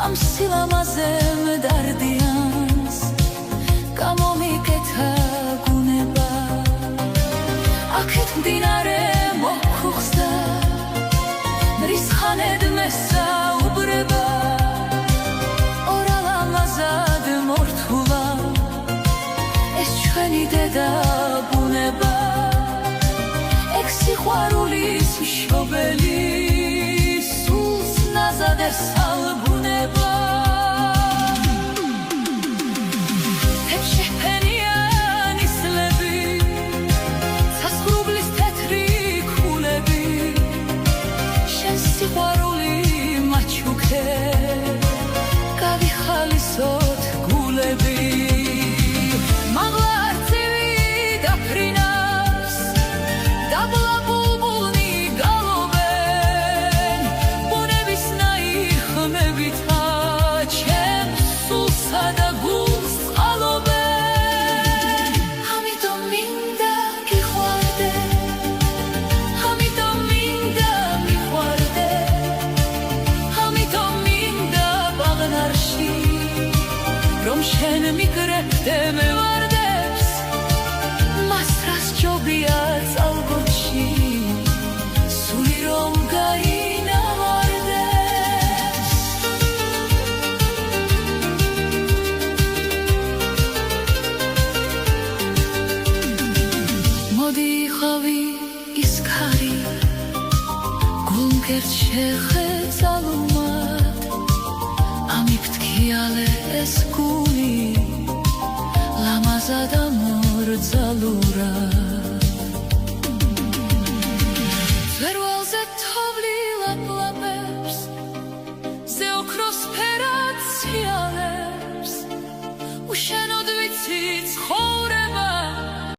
ამ სილამაზემ დარდიანს გამომიკეთა გუნება აქეთ მდინარე მოხუხსდა რისხანედ მესაუბრება ორალამაზად მორთულა ეს ჩვენი დედა ბუნება ეგ სიყვარულის მშობელი სულს ნაზადებს ალბუნება შეფენიანი სლები ცასხრუბლის თეთრი ქულები შენ სიყვარული მაჩუქე გავიხალისოთ გულები მაღლა არწივი დაფრინავს დაბლა ბულბულნი გალობენ ბუნებისნაირ ხმებითა ჩემ სულსა და გულს წყალობენ ამიტომ მინდა გიყვარდე ამიტომ მინდა მიყვარდე ამიტომ მინდა ბაღნარში რომ შენ მიგრებდე მევარდებს მას რას ჯობია წალგოჩი სული რომ გაინავარდეს მოდი ხავი ის ქარი გულმკერდ შეხედალუმად ამიფთქიალე ეს გული ლამაზად და მორძალურად ძვერვალზე თოვლი